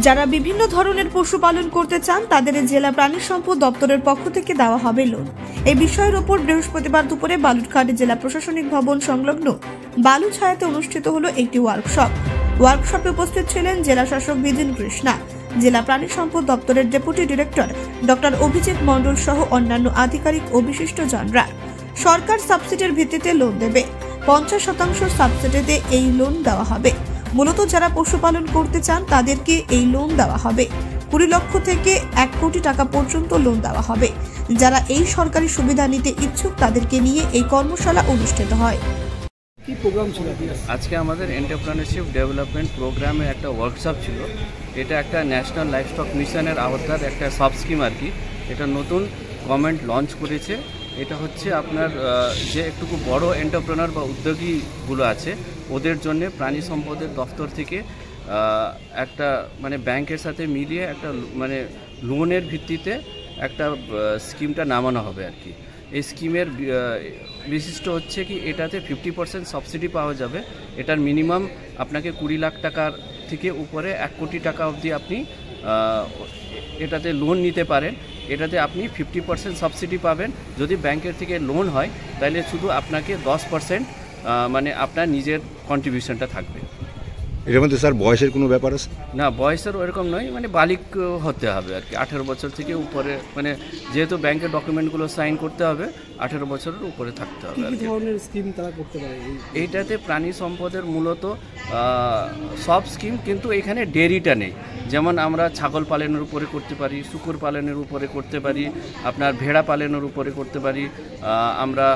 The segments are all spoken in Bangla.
যারা বিভিন্ন ধরনের পশুপালন করতে চান তাদের জেলা প্রাণী সম্পদ দপ্তরের পক্ষ থেকে দেওয়া হবে লোন। এই বিষয়ের উপর বৃহস্পতিবার দুপুরে বালুরঘাট জেলা প্রশাসনিক ভবন সংলগ্ন বালুছায়াতে অনুষ্ঠিত হলো একটি ওয়ার্কশপে উপস্থিত ছিলেন জেলা শাসক বিজিন কৃষ্ণা, জেলা প্রাণী সম্পদ দপ্তরের ডেপুটি ডিরেক্টর ডক্টর অভিজিৎ মণ্ডল সহ অন্যান্য আধিকারিক ও বিশিষ্টজনরা। সরকার সাবসিডির ভিত্তিতে লোন দেবে। 50% সাবসিডিতে এই লোন দেওয়া হবে। মূলত যারা পশুপালন করতে চান তাদেরকে এই লোন দেওয়া হবে। 20 লক্ষ থেকে 1 কোটি টাকা পর্যন্ত লোন দেওয়া হবে। যারা এই সরকারি সুবিধা নিতে ইচ্ছুক তাদেরকে নিয়ে এই কর্মশালা অনুষ্ঠিত হয়। কি প্রোগ্রাম ছিল আজকে আমাদের এন্টারপ্রেনারশিপ ডেভেলপমেন্ট প্রোগ্রামে একটা ওয়ার্কশপ ছিল। এটা একটা ন্যাশনাল লাইভস্টক মিশনের আওতার একটা সাব স্কিম আর কি। এটা নতুন গভর্নমেন্ট লঞ্চ করেছে। এটা হচ্ছে আপনার যে একটু বড় এন্টারপ্রেনার বা উদ্যোগীগুলো আছে ওদের জন্য প্রাণী সম্পদের দপ্তর থেকে একটা মানে ব্যাংকের সাথে মিলিয়ে একটা মানে লোনের ভিত্তিতে একটা স্কিমটা নামানো হবে আর কি। এই স্কিমের বিশিষ্ট হচ্ছে কি এটাতে 50% সাবসিডি পাওয়া যাবে। এটার মিনিমাম আপনাকে 20 লাখ টাকার থেকে উপরে 1 কোটি টাকা অবধি আপনি এটাতে লোন নিতে পারেন। এটাতে আপনি 50% সাবসিডি পাবেন। যদি ব্যাংকের থেকে লোন হয় তাহলে শুধু আপনাকে 10% মানে আপনার নিজের কন্ট্রিবিউশনটা থাকবে। এর মধ্যে স্যার বয়সের কোনো ব্যাপার আছে? না, বয়সের ওরকম নয়, মানে বালিক হতে হবে আর কি। 18 বছর থেকে উপরে, মানে যেহেতু ব্যাংকের ডকুমেন্টগুলো সাইন করতে হবে, 18 বছরের উপরে থাকতে হবে। কি ধরনের স্কিম তারা করতে পারে? এইটাতে প্রাণী সম্পদের মূলত সব স্কিম, কিন্তু এখানে ডেয়ারিটা নেই। যেমন আমরা ছাগল পালনের উপরে করতে পারি, শুকুর পালনের উপরে করতে পারি, আপনার ভেড়া পালনের উপরে করতে পারি, আমরা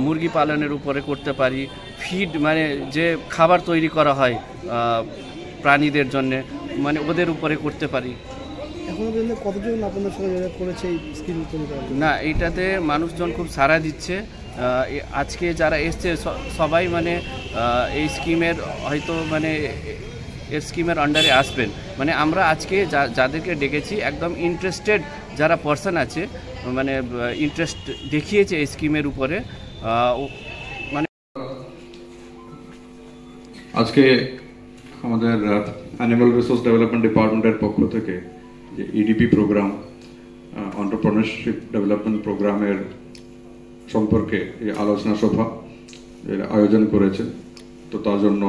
মুরগি পালনের উপরে করতে পারি, ফিড মানে যে খাবার তৈরি করা হয় প্রাণীদের জন্য, মানে ওদের উপরে করতে পারি। এখনো পর্যন্ত কতজন আপনাদের সঙ্গে যোগাযোগ করেছে এই স্কিম তৈরি করার জন্য? না, এইটাতে মানুষজন খুব সাড়া দিচ্ছে। আজকে যারা এসছে সবাই মানে এই স্কিমের হয়তো মানে এই স্কিমের আন্ডারে আসবেন। মানে আমরা আজকে যাদেরকে ডেকেছি একদম ইন্টারেস্টেড যারা পার্সন আছে, মানে ইন্টারেস্ট দেখিয়েছে এই স্কিমের উপরে। মানে আজকে আমাদের অ্যানিমাল রিসোর্স ডেভেলপমেন্ট ডিপার্টমেন্টের পক্ষ থেকে যে ইডিপি প্রোগ্রাম, এন্টারপ্রেনারশিপ ডেভেলপমেন্ট প্রোগ্রামের সম্পর্কে এই আলোচনা সভা আয়োজন করেছে। তো তার জন্য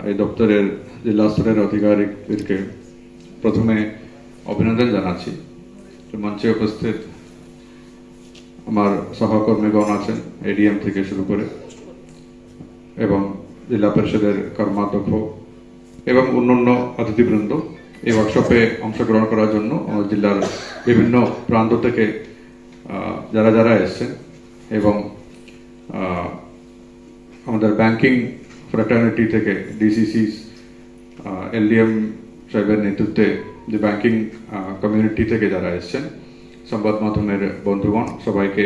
এই দপ্তরের জেলা স্তরের আধিকারিকদেরকে প্রথমে অভিনন্দন জানাচ্ছি। মঞ্চে উপস্থিত আমার সহকর্মীগণ আছেন, এডিএম থেকে শুরু করে এবং জেলা পরিষদের কর্মাধ্যক্ষ এবং অন্যান্য অতিথিবৃন্দ এই ওয়ার্কশপে অংশগ্রহণ করার জন্য জেলার বিভিন্ন প্রান্ত থেকে যারা যারা এসছেন এবং আমাদের ব্যাংকিং ফ্র্যাটার্নিটি থেকে ডিসিসি এলডিএম সাহেবের নেতৃত্বে যে ব্যাংকিং কমিউনিটি থেকে যারা এসছেন, সংবাদ মাধ্যমের বন্ধুগণ, সবাইকে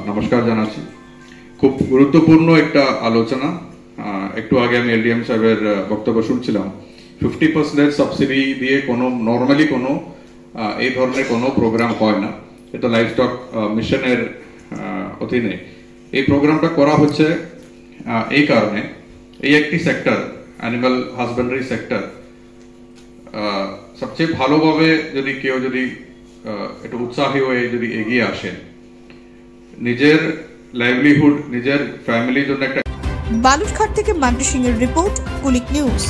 নমস্কার জানাচ্ছি। খুব গুরুত্বপূর্ণ একটা আলোচনা। একটু আগে আমি এলডিএম সাহেবের বক্তব্য শুনছিলাম। 50% সাবসিডি দিয়ে কোনো নর্মালি কোনো এই ধরনের কোনো প্রোগ্রাম হয় না। এটা লাইভস্টক মিশনের অধীনে এই প্রোগ্রামটা করা হচ্ছে। এই কারণে এই একটি সেক্টর, অ্যানিমাল হাজবেন্ডারি সেক্টর, সবচেয়ে ভালোভাবে যদি কেউ যদি একটু উৎসাহী হয়ে যদি এগিয়ে আসেন, নিজের লাইভলিহুড, নিজের ফ্যামিলির জন্য একটা। বালুরঘাট থেকে মান্টি সিং এর রিপোর্ট, কুলিক নিউজ।